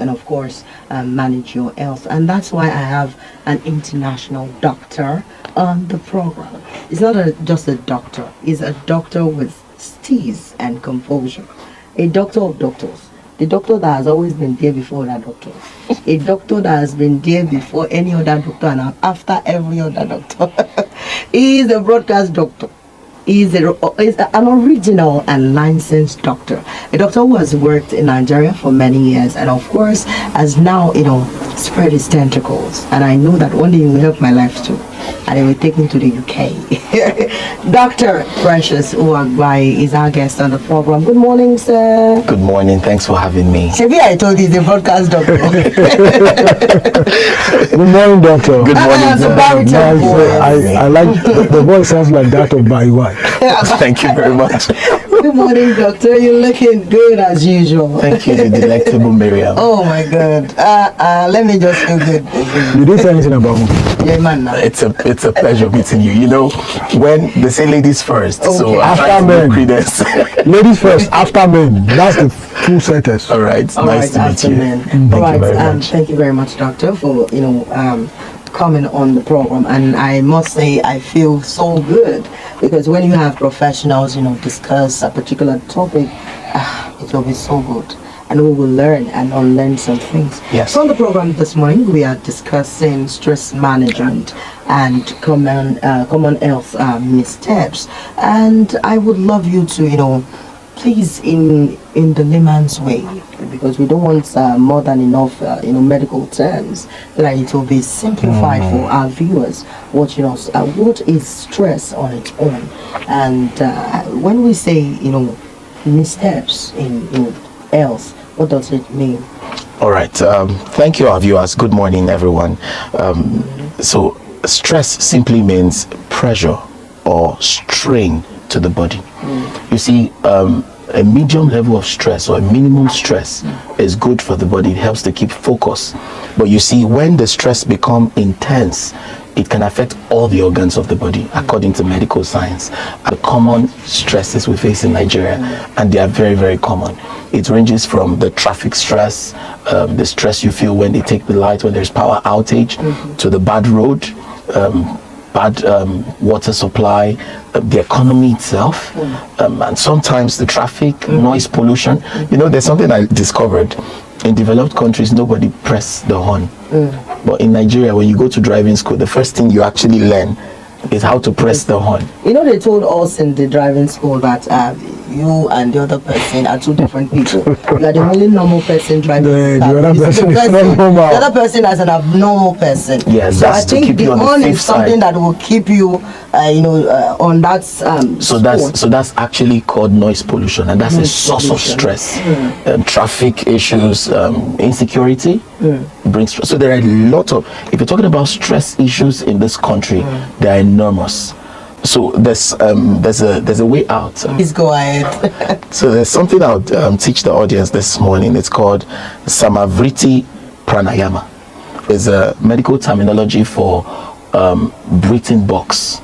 and of course manage your health. And that's why I have an international doctor on the program. It's not just a doctor, he's a doctor with steez and composure, a doctor of doctors. The doctor that has always been there before other doctors. A doctor that has been there before any other doctor and after every other doctor. He is a broadcast doctor. Is an original and licensed doctor, a doctor who has worked in Nigeria for many years, and of course has now spread his tentacles. And I know that one day he will help my life too, and he will take me to the UK. Dr. Precious Uwagbai is our guest on the program. Good morning, sir. Good morning. Thanks for having me. Maybe I told you he's a broadcast doctor. Good morning, doctor. Good morning. I like the voice sounds like that of my wife. Thank you very much. Good morning, doctor. You're looking good as usual. Thank you, the delectable Miriam. Oh my God. Let me just feel good. You didn't say anything about me. Yeah, man. Now. It's a pleasure meeting you. You know, when they say ladies first, Okay. so After men. Ladies first, after men. That's the full sentence. All right. Nice to meet you. Thank you very much. Thank you very much, doctor, for coming on the program. And I must say I feel so good because when you have professionals discuss a particular topic, it will be so good, and we will learn and unlearn some things. Yes. So on the program this morning we are discussing stress management and common health missteps, and I would love you to please in the layman's way, because we don't want more than enough medical terms, that it will be simplified for our viewers. What is stress on its own, and when we say missteps in health, what does it mean? All right. Thank you, our viewers. Good morning, everyone. So stress simply means pressure or strain to the body. You see, a medium level of stress or a minimum stress is good for the body. It helps to keep focus. But you see, when the stress becomes intense, it can affect all the organs of the body, according to medical science. The common stresses we face in Nigeria, and they are very, very common. It ranges from the traffic stress, the stress you feel when they take the light, when there's power outage, to the bad road, bad water supply, the economy itself, and sometimes the traffic, noise pollution. There's something I discovered. In developed countries, nobody press the horn. But in Nigeria, when you go to driving school, the first thing you actually learn is how to press the horn. They told us in the driving school that you and the other person are two different people. You are the only normal person driving the other person is not normal. The other person is an abnormal person. Yes, so that's I think to keep the you on the horn safe is something side. that will keep you on that So that's actually called noise pollution, and that's a source of stress. Traffic issues, insecurity brings stress. So there are a lot of, if you're talking about stress issues in this country, they are enormous. So there's a way out. Please go ahead. So there's something I'll teach the audience this morning. It's called Samavriti Pranayama. It's a medical terminology for breathing box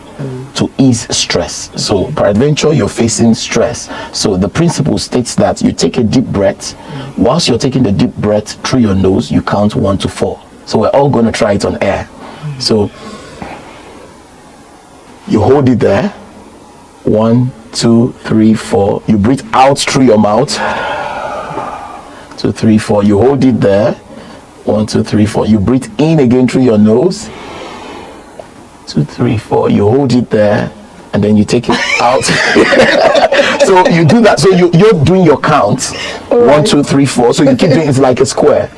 to ease stress. So peradventure you're facing stress. So the principle states that you take a deep breath. Whilst you're taking the deep breath through your nose, you count 1 to 4. So we're all going to try it on air. So you hold it there. 1, 2, 3, 4. You breathe out through your mouth. 2, 3, 4. You hold it there. 1, 2, 3, 4. You breathe in again through your nose. 2, 3, 4. You hold it there, and then you take it out. So you do that. So you're doing your count. Right. 1, 2, 3, 4. So you keep doing it's like a square.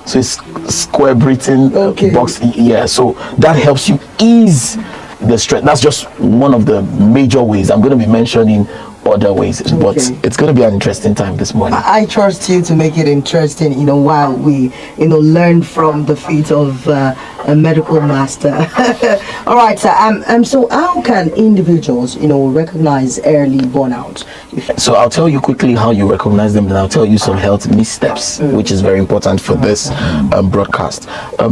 So it's square breathing box. Yeah. So that helps you ease the stress. That's just one of the major ways. I'm going to be mentioning other ways, but it's going to be an interesting time this morning. I trust you to make it interesting, while we, learn from the feet of a medical master. All right, so how can individuals, recognize early burnout? So I'll tell you quickly how you recognize them, and I'll tell you some health missteps, which is very important for this broadcast.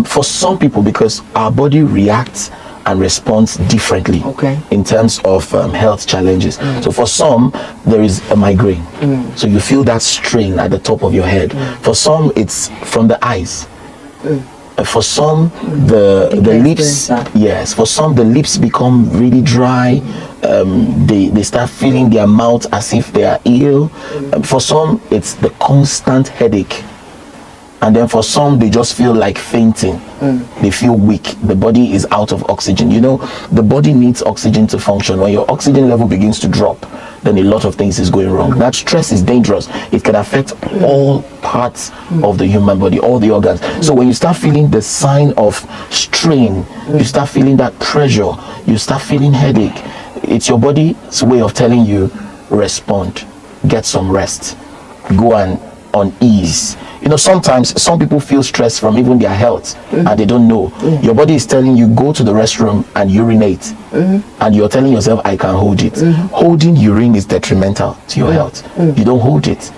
For some people, because our body reacts and responds differently Okay. in terms of health challenges. So for some, there is a migraine. So you feel that strain at the top of your head. For some, it's from the eyes. For some, the lips, yes. For some, the lips become really dry. They start feeling their mouth as if they are ill. For some, it's the constant headache. And then for some, they just feel like fainting. They feel weak. The body is out of oxygen. You know, the body needs oxygen to function. When your oxygen level begins to drop, then a lot of things is going wrong. That stress is dangerous. It can affect all parts of the human body, all the organs. So when you start feeling the sign of strain, you start feeling that pressure, you start feeling headache, it's your body's way of telling you, respond, get some rest, go and unease. You know, sometimes some people feel stress from even their health and they don't know. Your body is telling you, go to the restroom and urinate, and you're telling yourself, I can hold it. Holding urine is detrimental to your health. You don't hold it.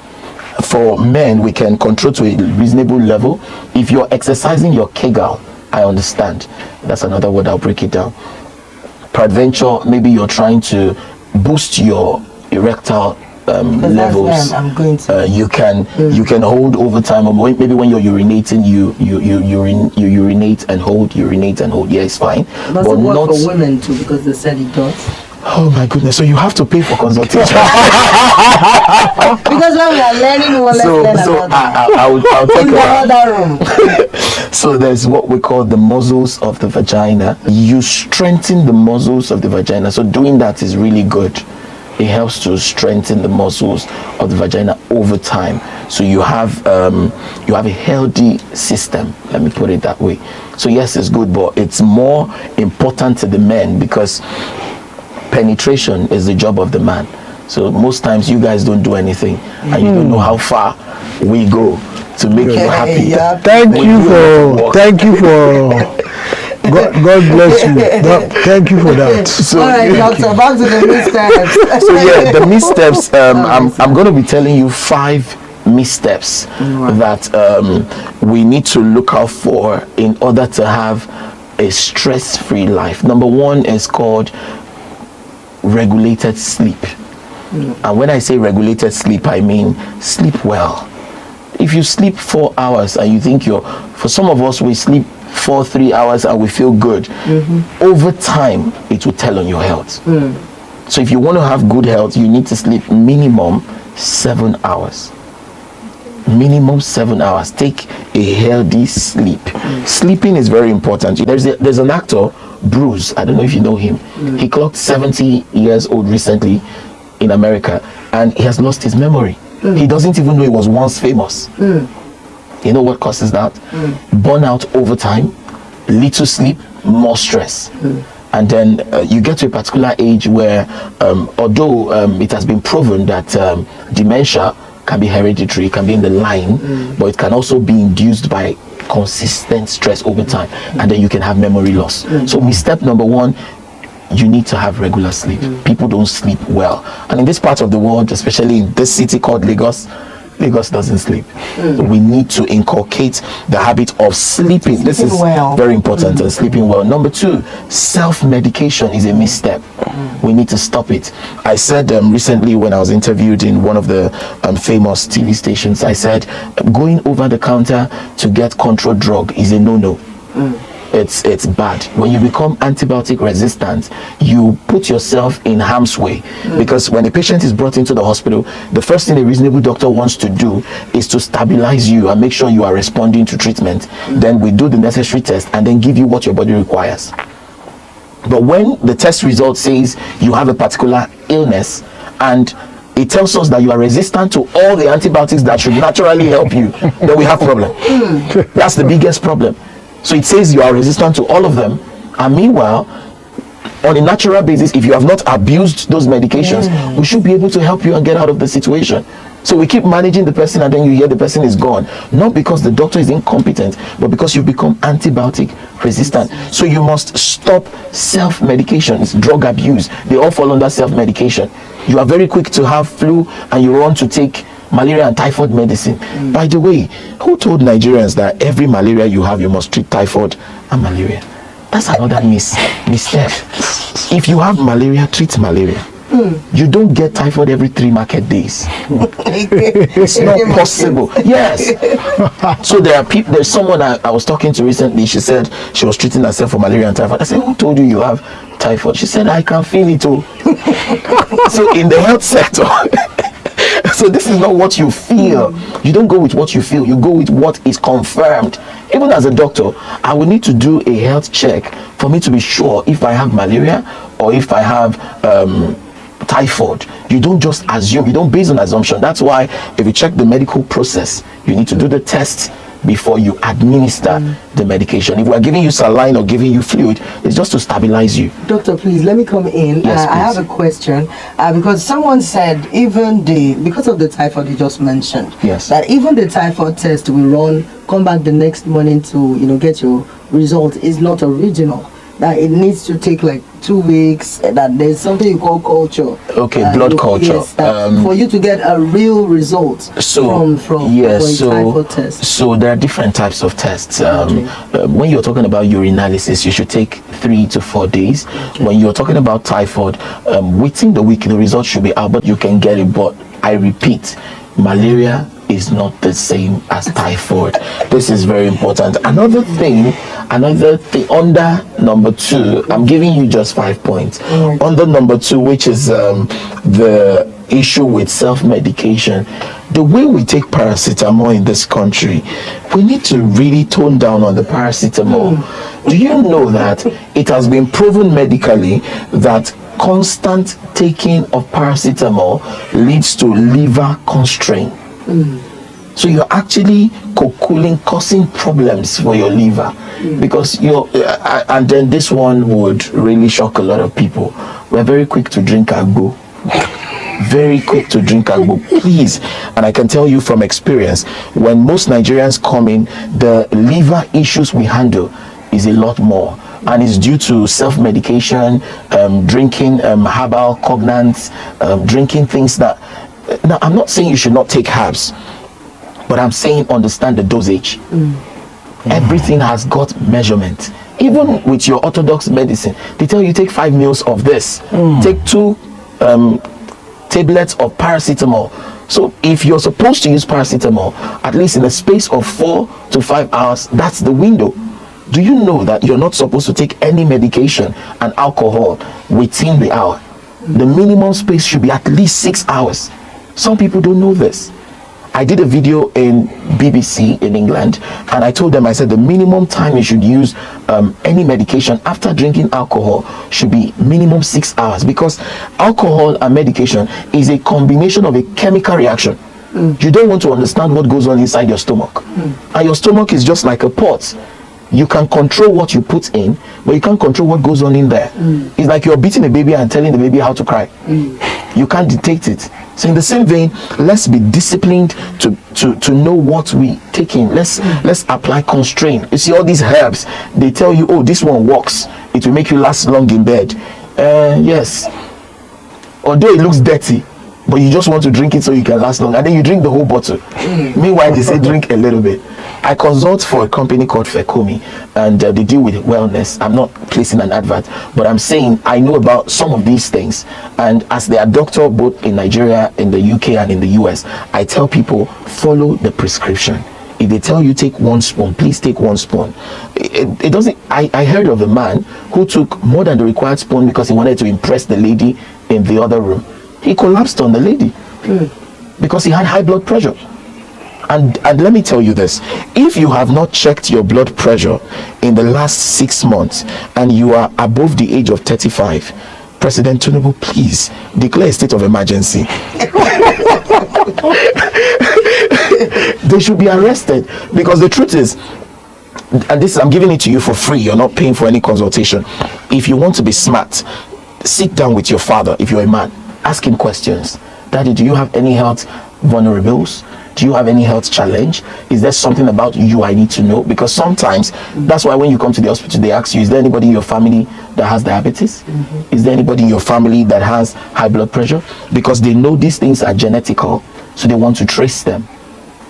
For men, we can control to a reasonable level. If you're exercising your Kegel, I understand. That's another word, I'll break it down. Peradventure, maybe you're trying to boost your erectile levels. I'm going to. You can hold over time, or maybe when you're urinating, you urinate and hold, urinate and hold. Yeah, it's fine. Does it work for women too? Because they said it does. Oh my goodness! So you have to pay for consultation. Because when we are learning, let's learn about that. I'll talk In the about. other room. So there's what we call the muscles of the vagina. You strengthen the muscles of the vagina. So doing that is really good. It helps to strengthen the muscles of the vagina over time. So you have a healthy system. Let me put it that way. So yes, it's good, but it's more important to the men because penetration is the job of the man. So most times you guys don't do anything, and you don't know how far we go to make you happy. Yeah. Thank you for God bless you. Thank you for that. So, All right, doctor, back to the missteps. so yeah, the missteps. I'm going to be telling you 5 missteps that we need to look out for in order to have a stress-free life. Number 1 is called regulated sleep. And when I say regulated sleep, I mean sleep well. If you sleep 4 hours and you think for some of us, we sleep 3 hours and we feel good, over time it will tell on your health. So if you want to have good health, you need to sleep minimum 7 hours. Minimum 7 hours. Take a healthy sleep. Sleeping is very important. There's an actor, Bruce, I don't know if you know him. He clocked 70 years old recently in America, and he has lost his memory. He doesn't even know he was once famous. You know what causes that? Burnout over time, little sleep, more stress. And then you get to a particular age where, although it has been proven that dementia can be hereditary, can be in the line, but it can also be induced by consistent stress over time, and then you can have memory loss. So misstep number 1, you need to have regular sleep. People don't sleep well, and in this part of the world, especially in this city called Lagos doesn't sleep. So we need to inculcate the habit of sleeping. This is very important, and sleeping well. Number 2, self-medication is a misstep. We need to stop it. I said recently when I was interviewed in one of the famous TV stations, I said going over the counter to get control drug is a no-no. It's bad. When you become antibiotic resistant, you put yourself in harm's way, because when a patient is brought into the hospital, the first thing a reasonable doctor wants to do is to stabilize you and make sure you are responding to treatment. Then we do the necessary test and then give you what your body requires. But when the test result says you have a particular illness and it tells us that you are resistant to all the antibiotics that should naturally help you, then we have a problem. That's the biggest problem. So it says you are resistant to all of them, and meanwhile, on a natural basis, if you have not abused those medications, we should be able to help you and get out of the situation. So we keep managing the person, and then you hear the person is gone. Not because the doctor is incompetent, but because you've become antibiotic resistant. So you must stop self-medications, drug abuse. They all fall under self-medication. You are very quick to have flu, and you run to take malaria and typhoid medicine. By the way, who told Nigerians that every malaria you have, you must treat typhoid and malaria? That's another misstep. If you have malaria, treat malaria. You don't get typhoid every 3 market days. It's not possible. Yes. So there are people. There's someone I was talking to recently. She said she was treating herself for malaria and typhoid. I said, who told you have typhoid? She said, I can feel it too. So in the health sector, so this is not what you feel. You don't go with what you feel. You go with what is confirmed. Even as a doctor, I will need to do a health check for me to be sure if I have malaria or if I have typhoid. You don't just assume. You don't base on assumption. That's why if you check the medical process, you need to do the test before you administer the medication. If we're giving you saline or giving you fluid, it's just to stabilize you. Doctor, please let me come in. Yes, I have a question because someone said because of the typhoid you just mentioned, Yes. that even the typhoid test we run, come back the next morning to get your result is not original. That it needs to take like 2 weeks. That there's something you call culture. Okay, blood culture. Yes, for you to get a real result from typhoid test. So there are different types of tests. When you're talking about urinalysis, you should take 3 to 4 days. Okay. When you're talking about typhoid, within the week the result should be out, but you can get it. But I repeat, malaria is not the same as typhoid. This is very important. Another thing under number 2, I'm giving you just 5 points. Under number 2, which is the issue with self-medication, the way we take paracetamol in this country, we need to really tone down on the paracetamol. Do you know that it has been proven medically that constant taking of paracetamol leads to liver constraint? So you're actually causing problems for your liver because and then this one would really shock a lot of people. We're very quick to drink agbo. Very quick to drink agbo, please. And I can tell you from experience, when most Nigerians come in, the liver issues we handle is a lot more. And it's due to self-medication, drinking herbal cognants, drinking things that... Now, I'm not saying you should not take herbs, but I'm saying understand the dosage. Everything has got measurement. Even with your orthodox medicine, they tell you take 5 meals of this, take 2 tablets of paracetamol. So if you're supposed to use paracetamol, at least in a space of 4 to 5 hours, that's the window. Do you know that you're not supposed to take any medication and alcohol within the hour? The minimum space should be at least 6 hours. Some people don't know this. I did a video in BBC in England, and I told them, I said the minimum time you should use any medication after drinking alcohol should be minimum 6 hours, because alcohol and medication is a combination of a chemical reaction. You don't want to understand what goes on inside your stomach. And your stomach is just like a pot. You can control what you put in, but you can't control what goes on in there. It's like you're beating a baby and telling the baby how to cry. You can't dictate it. So in the same vein, let's be disciplined to know what we take in. Let's apply constraint. You see all these herbs, they tell you, oh, this one works. It will make you last long in bed. Yes. Although it looks dirty, but you just want to drink it so you can last long, and then you drink the whole bottle. Meanwhile, they say drink a little bit. I consult for a company called Fekomi, and they deal with wellness. I'm not placing an advert, but I'm saying I know about some of these things, and as they are doctor both in Nigeria, in the UK, and in the US, I tell people follow the prescription. If they tell you take 1 spoon, please take 1 spoon. It doesn't. I heard of a man who took more than the required spoon because he wanted to impress the lady in the other room. He collapsed on the lady because he had high blood pressure. And let me tell you this, if you have not checked your blood pressure in the last 6 months and you are above the age of 35, President Tinubu, please declare a state of emergency. They should be arrested, because the truth is, and this I'm giving it to you for free, you're not paying for any consultation. If you want to be smart, sit down with your father. If you're a man, ask him questions. Daddy, do you have any health vulnerables? Do you have any health challenge? Is there something about you I need to know? Because sometimes, that's why when you come to the hospital, they ask you, is there anybody in your family that has diabetes? Is there anybody in your family that has high blood pressure? Because they know these things are genetical, so they want to trace them.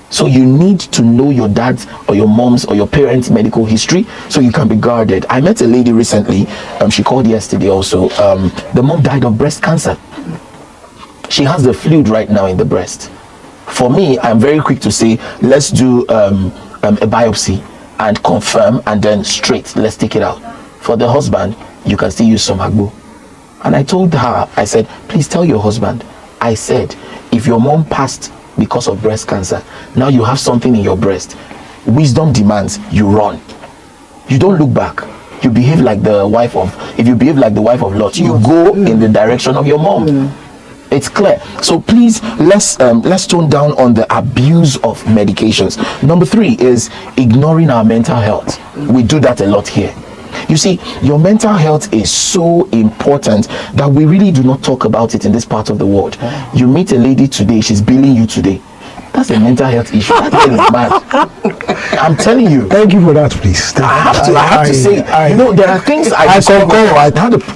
So you need to know your dad's or your mom's or your parents' medical history so you can be guarded. I met a lady recently, she called yesterday also. The mom died of breast cancer. She has the fluid right now in the breast. For me, I'm very quick to say, let's do a biopsy and confirm, and then straight, let's take it out. For the husband, you can still use some agbo. And I told her, I said, please tell your husband, I said, if your mom passed because of breast cancer, now you have something in your breast, wisdom demands you run. You don't look back. You behave like the wife of, if you behave like the wife of Lot, you go in the direction of your mom. It's clear. So please, let's tone down on the abuse of medications. Number 3 is ignoring our mental health. We do that a lot here. You see, your mental health is so important that we really do not talk about it in this part of the world. You meet a lady today, she's billing you today. That's a mental health issue. That girl is mad. I'm telling you. Thank you for that, please. I have to say, there are things I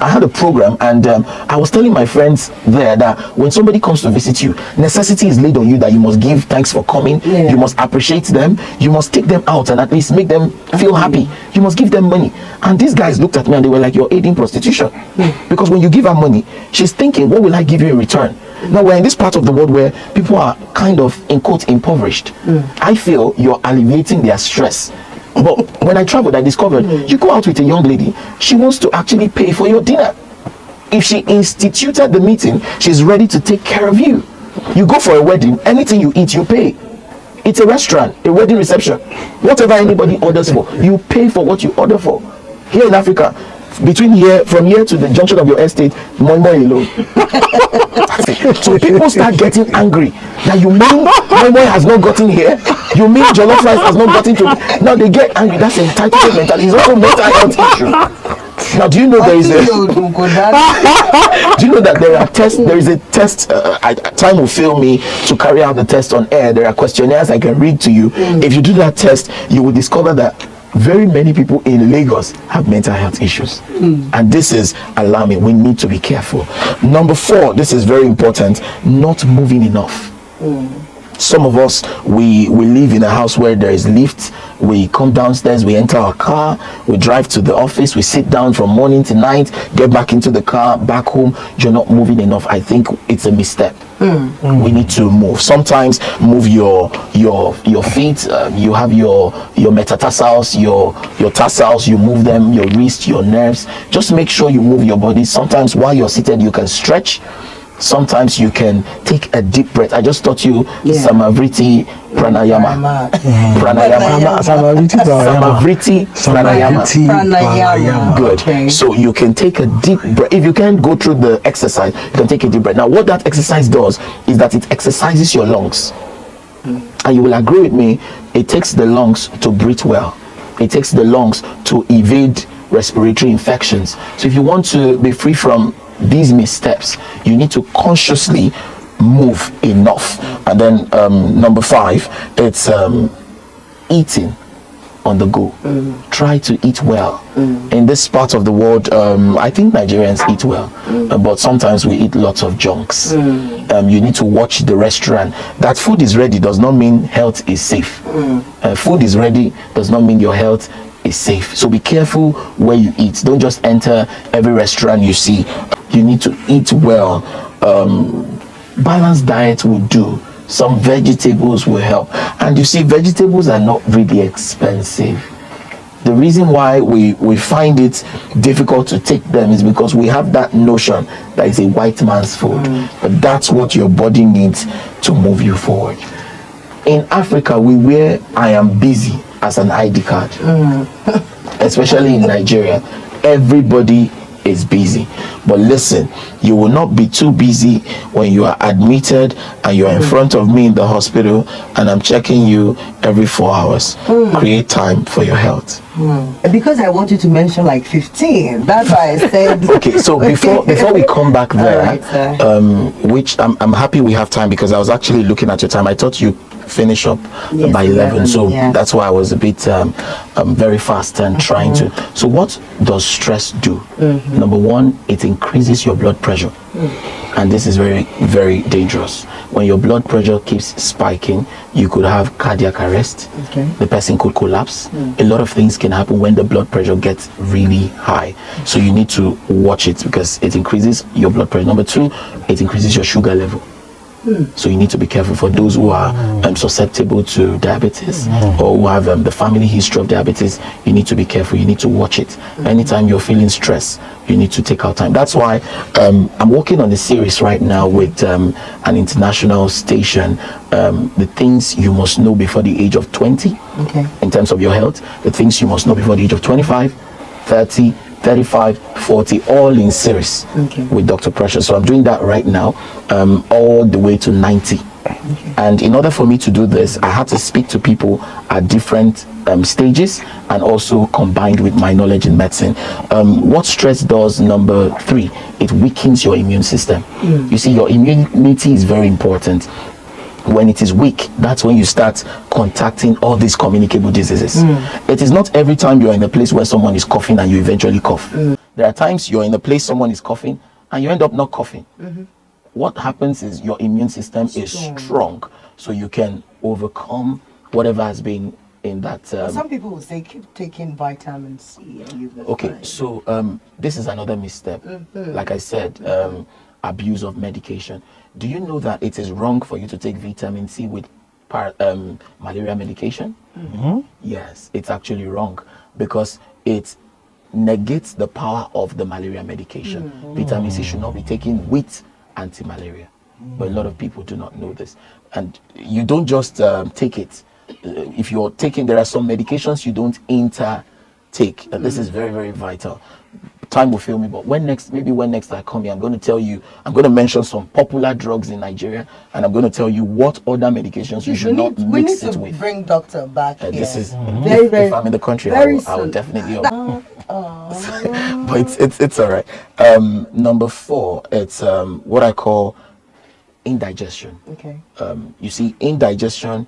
had a program, and I was telling my friends there that when somebody comes to visit you, necessity is laid on you that you must give thanks for coming. You must appreciate them. You must take them out and at least make them feel happy. You must give them money. And these guys looked at me and they were like, you're aiding prostitution. Because when you give her money, she's thinking, what will I give you in return? Now we're in this part of the world where people are kind of, in quotes, impoverished. I feel you're alleviating their stress. But when I traveled, I discovered you go out with a young lady, she wants to actually pay for your dinner. If she instituted the meeting, she's ready to take care of you. You go for a wedding, anything you eat, you pay. It's a restaurant, a wedding reception. Whatever anybody orders for, you pay for what you order for. Here in Africa, from here to the junction of your estate, more alone. So people start getting angry that you mean Moi has not gotten here, you mean jollof rice has not gotten to. Now they get angry. That's entitlement mentality. It's also mental health issue. Now, do you know there is a? Do you know that there are tests? There is a test. Time will fail me to carry out the test on air. There are questionnaires I can read to you. If you do that test, you will discover that very many people in Lagos have mental health issues, and this is alarming. We need to be careful. Number 4, this is very important: not moving enough. Some of us, we live in a house where there is lift. We come downstairs, we enter our car, we drive to the office, we sit down from morning to night, get back into the car, back home. You're not moving enough. I think it's a misstep. We need to move. Sometimes move your feet. You have your metatarsals, your tarsals. You move them, your wrist, your nerves. Just make sure you move your body. Sometimes while you're seated, you can stretch. Sometimes you can take a deep breath. I just taught you Samavriti Pranayama. Samavriti Pranayama. Good. Okay. So you can take a deep breath. If you can't go through the exercise, you can take a deep breath. Now, what that exercise does is that it exercises your lungs. And you will agree with me, it takes the lungs to breathe well. It takes the lungs to evade respiratory infections. So if you want to be free from these missteps, you need to consciously move enough. And then number 5, it's eating on the go. Try to eat well. In this part of the world, I think Nigerians eat well, but sometimes we eat lots of junks. You need to watch the restaurant. That food is ready does not mean health is safe. Food is ready does not mean your health is safe. So be careful where you eat. Don't just enter every restaurant you see. You need to eat well. Balanced diet will do. Some vegetables will help. And you see, vegetables are not really expensive. The reason why we find it difficult to take them is because we have that notion that it's a white man's food. But that's what your body needs to move you forward. In Africa, we wear I am busy as an ID card. Especially in Nigeria, everybody is busy. But listen, you will not be too busy when you are admitted and you are in front of me in the hospital and I'm checking you every 4 hours. Create time for your health. Because I want you to mention like 15, that's why I said. Okay, so before we come back there, right, which I'm happy we have time, because I was actually looking at your time. I thought you finish up by 11, so that's why I was a bit very fast and trying to. So what does stress do? Number 1, it increases your blood pressure. and this is very, very dangerous. When your blood pressure keeps spiking, you could have cardiac arrest. Okay. The person could collapse. A lot of things can happen when the blood pressure gets really high. So you need to watch it because it increases your blood pressure. Number two, it increases your sugar level. So you need to be careful for those who are susceptible to diabetes or who have the family history of diabetes. You need to be careful. You need to watch it. Anytime you're feeling stress, you need to take out time. That's why I'm working on a series right now with an international station. The things you must know before the age of 20 in terms of your health. The things you must know before the age of 25, 30, 35, 40, all in series with Dr. Precious. So I'm doing that right now, all the way to 90. And in order for me to do this, I had to speak to people at different stages and also combined with my knowledge in medicine. What stress does, number three, it weakens your immune system. You see, your immunity is very important. When it is weak, that's when you start contacting all these communicable diseases. It is not every time you're in a place where someone is coughing and you eventually cough. There are times you're in a place someone is coughing and you end up not coughing. What happens is your immune system is strong, so you can overcome whatever has been in that. Some people will say keep taking vitamin C. And you will Okay, fine. so this is another misstep. Like I said, abuse of medication. Do you know that it is wrong for you to take vitamin C with malaria medication? Yes, it's actually wrong because it negates the power of the malaria medication. Vitamin C should not be taken with anti-malaria, but a lot of people do not know this. And you don't just take it. If you're taking, there are some medications you don't take. This is very, very vital. Time will fail me, but maybe when next I come here, I'm going to mention some popular drugs in Nigeria, and I'm going to tell you what other medications you should not mix it with. We need to bring doctor back here. This is very, very. If I'm in the country, I will definitely. But it's all right. Number four, it's what I call indigestion. Okay. You see, indigestion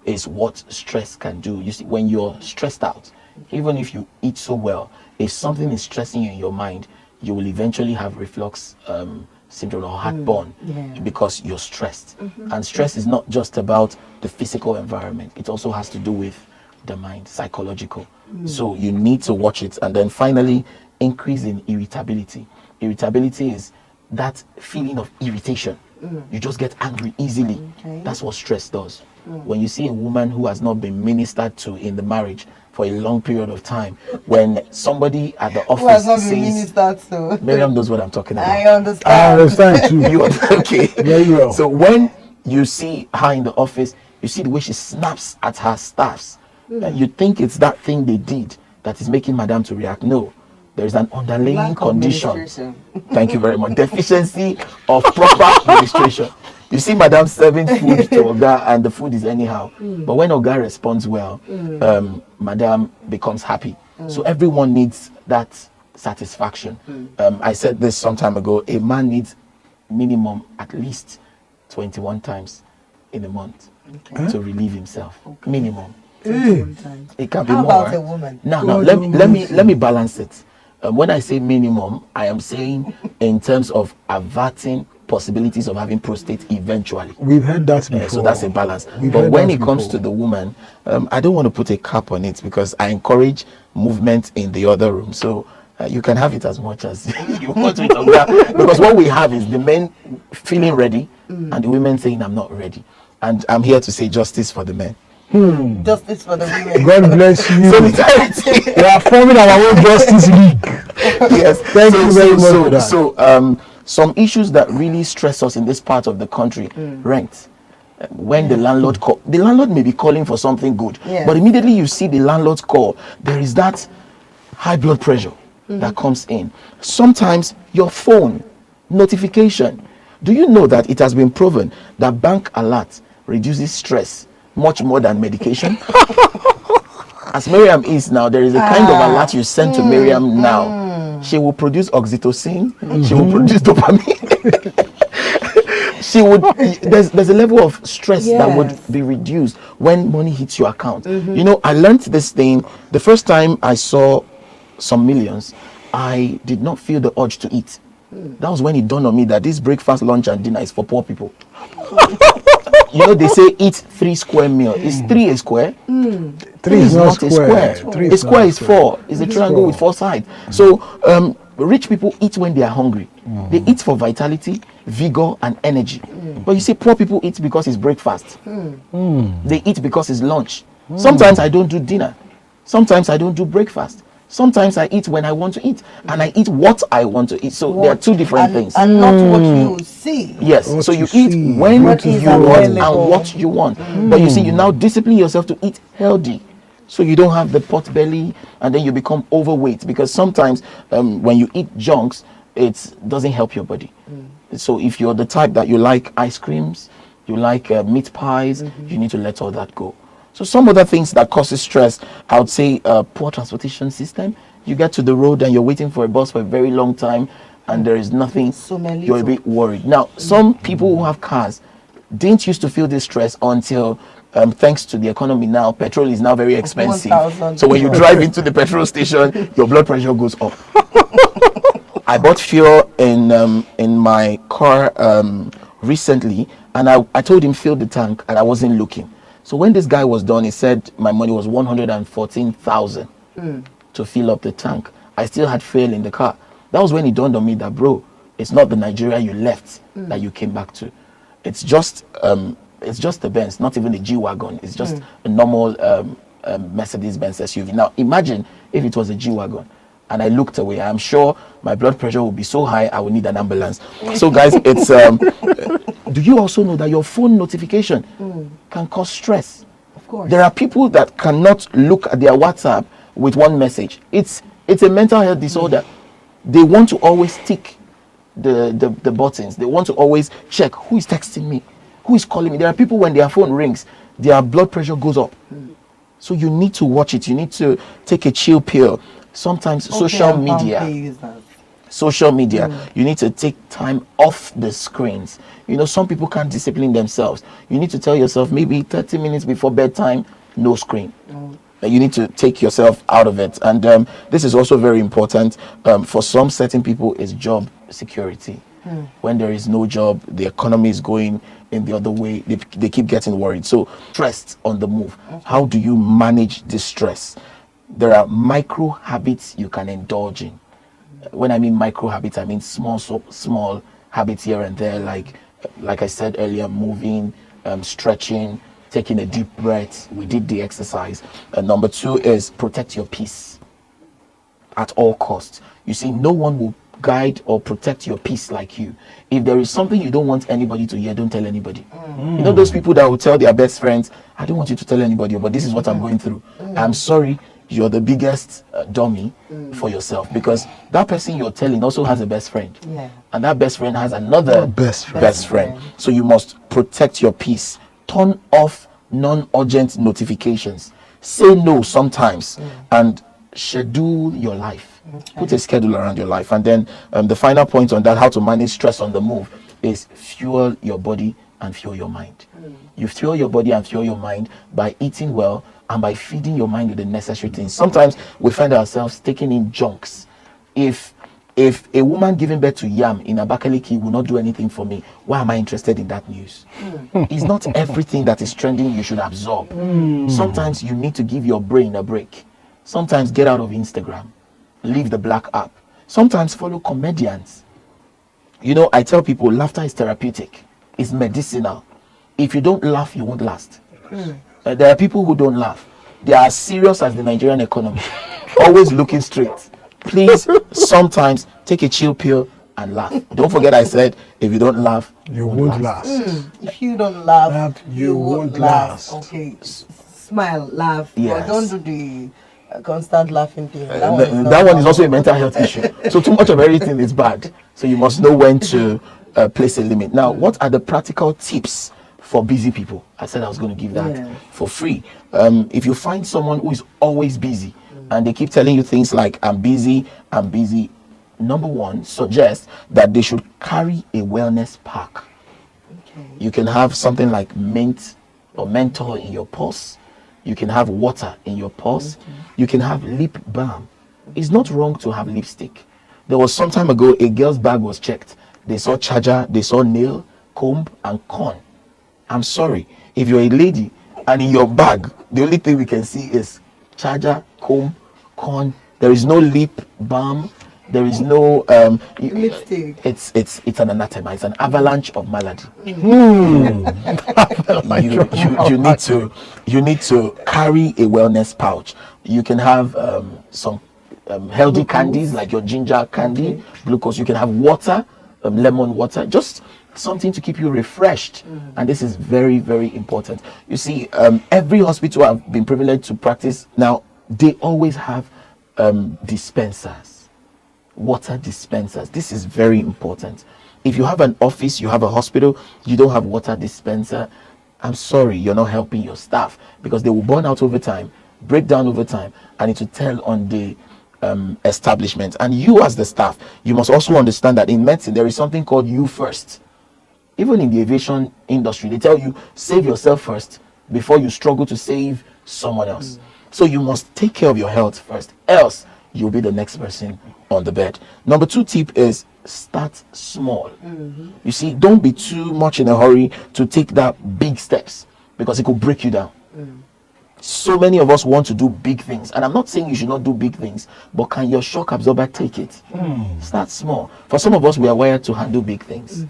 is what stress can do. You see, when you're stressed out, even if you eat so well, if something is stressing you in your mind, you will eventually have reflux syndrome or heartburn because you're stressed. And stress is not just about the physical environment. It also has to do with the mind, psychological. So you need to watch it. And then finally, increase in irritability. Irritability is that feeling of irritation. You just get angry easily. That's what stress does. When you see a woman who has not been ministered to in the marriage for a long period of time, when somebody at the office says, Miriam knows what I'm talking about. I understand. I understand too. Okay. Very well. So when you see her in the office, you see the way she snaps at her staffs, and you think it's that thing they did that is making Madame to react. No, there is an underlying condition. Thank you very much. Deficiency of proper administration. You see Madame serving food to Oga and the food is anyhow. But when Oga responds well, Madame becomes happy. So everyone needs that satisfaction. I said this some time ago, a man needs minimum at least 21 times in a month to relieve himself. Minimum. It can be How more. about a woman? No, let me balance it. When I say minimum, I am saying in terms of averting possibilities of having prostate eventually. We've heard that before. So that's a balance. We've But heard when that it comes before. to the woman, I don't want to put a cap on it because I encourage movement in the other room. So you can have it as much as you want with Oga. Because what we have is the men feeling ready and the women saying, I'm not ready. And I'm here to say justice for the men. Justice for the women. God bless you. Solidarity. We are forming our own justice league. Yes. Thank you very much for that. So some issues that really stress us in this part of the country, rent. When the landlord may be calling for something good, but immediately you see the landlord's call, there is that high blood pressure that comes in. Sometimes your phone notification. Do you know that it has been proven that bank alert reduces stress much more than medication? As Miriam is now, there is a kind of alert you send to Miriam now. She will produce oxytocin. She will produce dopamine. There's a level of stress that would be reduced when money hits your account. You know, I learned this thing the first time I saw some millions. I did not feel the urge to eat. That was when it dawned on me that this breakfast, lunch, and dinner is for poor people. They say eat 3 square meal. Is 3 a square? 3 is not a square. A square is 4. It's a triangle with 4 sides. So rich people eat when they are hungry. They eat for vitality, vigor, and energy. But you see, poor people eat because it's breakfast. They eat because it's lunch. Sometimes I don't do dinner. Sometimes I don't do breakfast. Sometimes I eat when I want to eat, and I eat what I want to eat. So there are 2 different things. And not what you see. Yes, What so you you eat see, when what you is want available. and what you want. But you see, you now discipline yourself to eat healthy. So you don't have the pot belly, and then you become overweight. Because sometimes when you eat junks, it doesn't help your body. So if you're the type that you like ice creams, you like meat pies, you need to let all that go. So some other things that causes stress, I would say poor transportation system. You get to the road and you're waiting for a bus for a very long time, and there is nothing. So many You're a bit worried. Now, some people who have cars didn't used to feel this stress until, thanks to the economy now, petrol is now very expensive. 1,000. So when you drive into the petrol station, your blood pressure goes up. I bought fuel in my car recently, and I told him fill the tank, and I wasn't looking. So when this guy was done, he said my money was 114,000 to fill up the tank. I still had fuel in the car. That was when it dawned on me that, bro, it's not the Nigeria you left that you came back to. It's just the Benz, not even a G-Wagon. It's just a normal Mercedes-Benz SUV. Now imagine if it was a G-Wagon and I looked away. I'm sure my blood pressure would be so high I would need an ambulance. So guys, it's do you also know that your phone notification can cause stress? Of course. There are people that cannot look at their WhatsApp with one message. It's a mental health disorder. They want to always tick the buttons. They want to always check who is texting me, who is calling me. There are people when their phone rings, their blood pressure goes up. So you need to watch it. You need to take a chill pill. Sometimes social media, you need to take time off the screens. Some people can't discipline themselves. You need to tell yourself maybe 30 minutes before bedtime, no screen. You need to take yourself out of it. And this is also very important for some certain people is job security. When there is no job, the economy is going in the other way, they keep getting worried. So stressed on the move. How do you manage this stress? There are micro habits you can indulge in. When I mean micro habits, I mean small habits here and there, like I said earlier, moving, stretching, taking a deep breath. We did the exercise. And number 2 is protect your peace at all costs. You see, no one will guide or protect your peace like you. If there is something you don't want anybody to hear, don't tell anybody. Those people that will tell their best friends, I don't want you to tell anybody, but this is what I'm going through. I'm sorry, you're the biggest dummy for yourself, because that person you're telling also has a best friend. And that best friend has another best friend. So you must protect your peace. Turn off non-urgent notifications. Say no sometimes and schedule your life. Put a schedule around your life. And then the final point on that, how to manage stress on the move, is fuel your body and fuel your mind. You fuel your body and fuel your mind by eating well and by feeding your mind with the necessary things. Sometimes we find ourselves taking in junks. If a woman giving birth to yam in Abakaliki will not do anything for me, why am I interested in that news? It's not everything that is trending you should absorb. Sometimes you need to give your brain a break. Sometimes get out of Instagram. Leave the black app. Sometimes follow comedians. I tell people laughter is therapeutic. It's medicinal. If you don't laugh, you won't last. There are people who don't laugh. They are as serious as the Nigerian economy. Always looking straight. Please, sometimes take a chill pill and laugh. Don't forget I said, if you don't laugh, you won't last. If you don't laugh, you won't last. Okay, smile, laugh. Yes. But don't do the constant laughing thing. That one is also a mental health issue. So too much of everything is bad. So you must know when to place a limit. Now, what are the practical tips for busy people? I said I was going to give that for free. If you find someone who is always busy and they keep telling you things like, I'm busy, number 1, suggest that they should carry a wellness pack. You can have something like mint or menthol in your purse. You can have water in your purse. You can have lip balm. It's not wrong to have lipstick. There was some time ago, a girl's bag was checked. They saw charger, they saw nail, comb, and corn. I'm sorry, if you're a lady and in your bag, the only thing we can see is charger, comb, corn. There is no lip balm. There is no Lipstick. It's an anathema. It's an avalanche of malady. You need to carry a wellness pouch. You can have some healthy candies like your ginger candy, glucose. You can have water, lemon water, just something to keep you refreshed. And this is very, very important. You see, every hospital I've been privileged to practice now, they always have dispensers, water dispensers. This is very important. If you have an office, you have a hospital, you don't have water dispenser, I'm sorry, you're not helping your staff, because they will burn out over time, break down over time, and it will tell on the establishment. And you as the staff, you must also understand that in medicine there is something called you first. Even in the aviation industry, they tell you save yourself first before you struggle to save someone else. So you must take care of your health first, else you'll be the next person on the bed. Number 2 tip is start small. You see, don't be too much in a hurry to take that big steps, because it could break you down. So many of us want to do big things, and I'm not saying you should not do big things, but can your shock absorber take it? Start small. For some of us, we are wired to handle big things.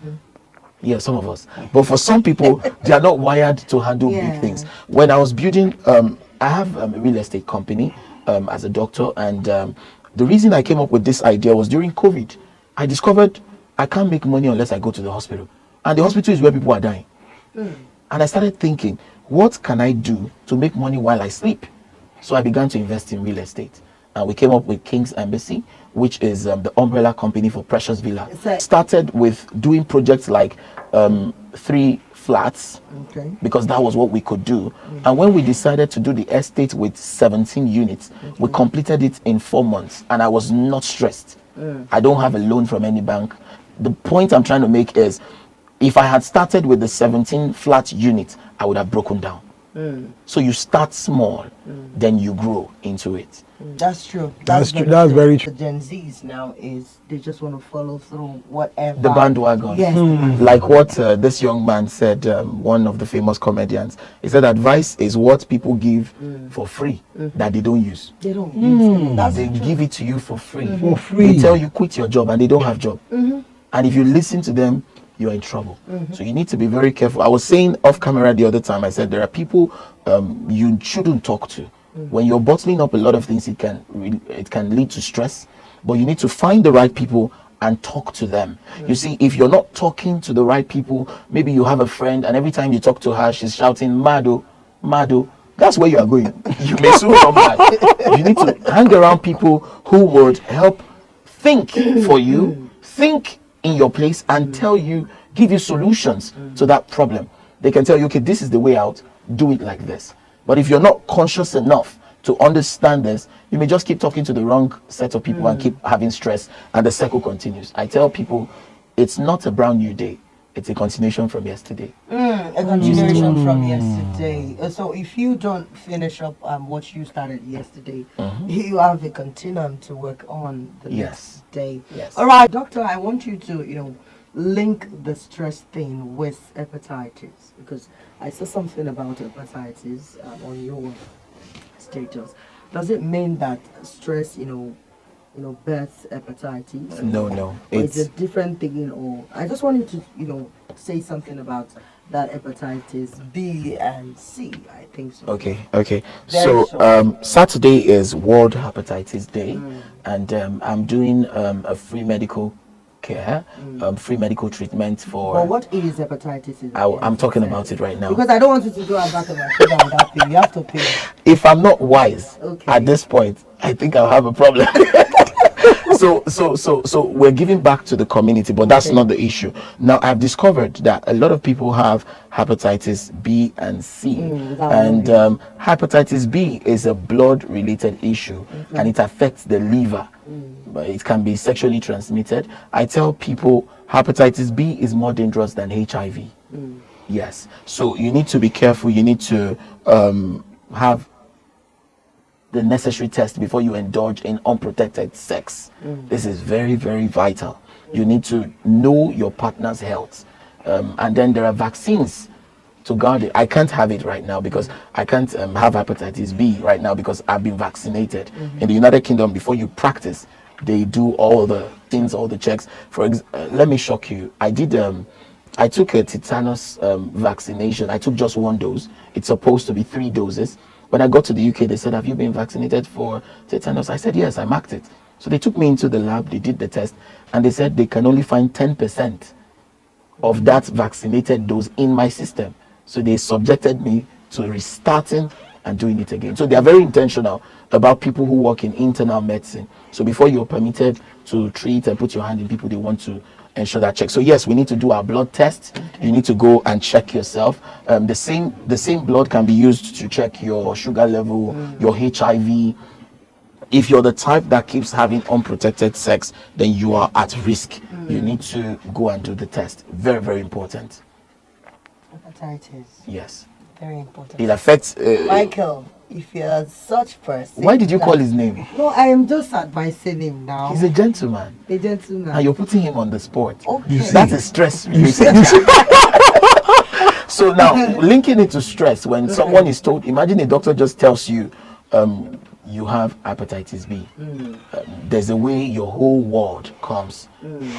Yeah, some of us. But for some people, they are not wired to handle big things. When I was building, I have a real estate company as a doctor, and the reason I came up with this idea was during COVID. I discovered I can't make money unless I go to the hospital, and the hospital is where people are dying. And I started thinking, what can I do to make money while I sleep? So I began to invest in real estate, and we came up with King's Embassy, which is the umbrella company for Precious Villa. Started with doing projects like 3 flats, because that was what we could do. And when we decided to do the estate with 17 units, we completed it in 4 months, and I was not stressed. I don't have a loan from any bank. The point I'm trying to make is, if I had started with the 17 flat units, I would have broken down. So you start small, then you grow into it. That's true. That's true. That's very true. The Gen Zs now is they just want to follow through whatever. The bandwagon. Yes. Like what this young man said, one of the famous comedians. He said advice is what people give for free that they don't use. They don't use it. That's They true. give it to you for free. For free. They tell you quit your job and they don't have job. And if you listen to them, you're in trouble. So you need to be very careful. I was saying off camera the other time, I said there are people you shouldn't talk to. When you're bottling up a lot of things, it can lead to stress, but you need to find the right people and talk to them. You see, if you're not talking to the right people, maybe you have a friend and every time you talk to her, she's shouting, Mado, Mado. That's where you are going. You may soon come back. You need to hang around people who would help think for you, think in your place, and tell you, give you solutions to that problem. They can tell you, okay, this is the way out, do it like this. But if you're not conscious enough to understand this, you may just keep talking to the wrong set of people and keep having stress, and the cycle continues. I tell people, it's not a brand new day. It's a continuation from yesterday. A continuation from yesterday. So if you don't finish up what you started yesterday, you have a continuum to work on the next day. Yes. All right, doctor, I want you to, link the stress thing with hepatitis, because I saw something about hepatitis on your status. Does it mean that stress, births hepatitis? No. It's a different thing, or I just wanted to, say something about that hepatitis B and C. I think so. Okay. Very So short. Saturday is World Hepatitis Day, and I'm doing a free medical care, free medical treatment for. But what is hepatitis? I'm talking about it right now. Because I don't want you to go and back on my shoulder without paying. You have to pay. If I'm not wise at this point, I think I'll have a problem. So we're giving back to the community, but that's not the issue. Now I've discovered that a lot of people have hepatitis B and C, and hepatitis B is a blood-related issue, and it affects the liver. But it can be sexually transmitted. I tell people hepatitis B is more dangerous than HIV. Yes, so you need to be careful. You need to have the necessary test before you indulge in unprotected sex. This is very, very vital. You need to know your partner's health. And then there are vaccines to guard it. I can't have it right now because I can't have hepatitis B right now because I've been vaccinated. In the United Kingdom, before you practice, they do all the things, all the checks. Let me shock you. I took a tetanus vaccination. I took just one dose. It's supposed to be 3 doses. When I got to the UK, they said, "Have you been vaccinated for tetanus?" I said, "Yes, I marked it." So they took me into the lab, they did the test, and they said they can only find 10% of that vaccinated dose in my system. So they subjected me to restarting and doing it again. So they are very intentional about people who work in internal medicine. So before you're permitted to treat and put your hand in people, they want to ensure that check. So yes, we need to do our blood test. You need to go and check yourself. The same blood can be used to check your sugar level, your HIV. If you're the type that keeps having unprotected sex, then you are at risk. You need to go and do the test. Very, very important. Hepatitis. Yes. Very important. It affects. Michael, if you're such person. Why did you call his name? No, I am just advising him now. He's a gentleman. A gentleman. And you're putting him on the spot. Okay. That's a stress. So now, linking it to stress, when someone is told, imagine a doctor just tells you, you have hepatitis B. There's a way your whole world comes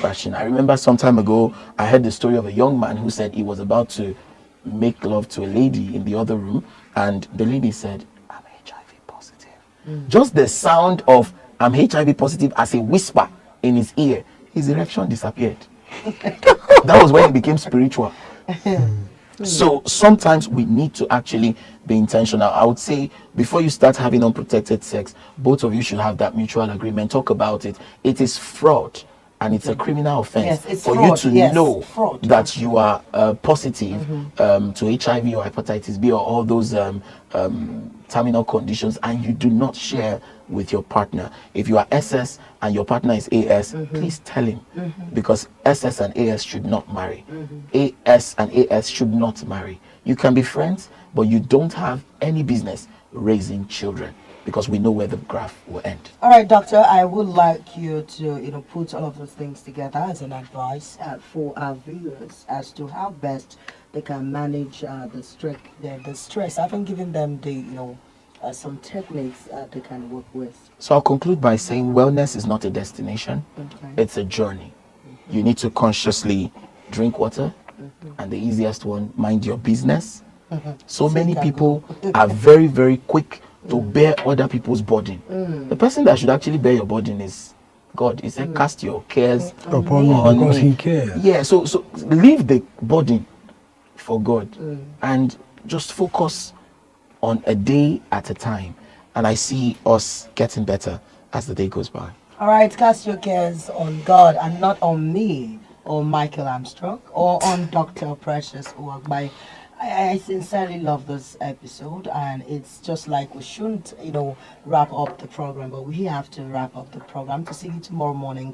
crashing. I remember some time ago, I heard the story of a young man who said he was about to make love to a lady in the other room, and the lady said, "I'm HIV positive." Just the sound of "I'm HIV positive" as a whisper in his ear, his erection disappeared. That was when it became spiritual. So sometimes we need to actually be intentional. I would say before you start having unprotected sex, both of you should have that mutual agreement. Talk about it. It is fraud and it's a criminal offense. Yes, it's for fraud. you to know Fraud. that you are positive to HIV or hepatitis B or all those terminal conditions, and you do not share with your partner. If you are SS and your partner is AS, please tell him, because SS and AS should not marry. AS and AS should not marry. You can be friends, but you don't have any business raising children, because we know where the graph will end. All right, doctor, I would like you to, put all of those things together as an advice for our viewers as to how best they can manage the stress. I've been giving them some techniques they can work with. So I'll conclude by saying wellness is not a destination, it's a journey. You need to consciously drink water, and the easiest one, mind your business. So many people are very, very quick to bear other people's burden. The person that should actually bear your burden is God. He said, "Cast your cares upon me because He cares." Yeah, so leave the burden for God and just focus on a day at a time. And I see us getting better as the day goes by. All right, cast your cares on God and not on me or Michael Armstrong or on Dr. Precious Uwagbai. I sincerely love this episode, and it's just like we shouldn't, wrap up the program, but we have to wrap up the program. To see you tomorrow morning.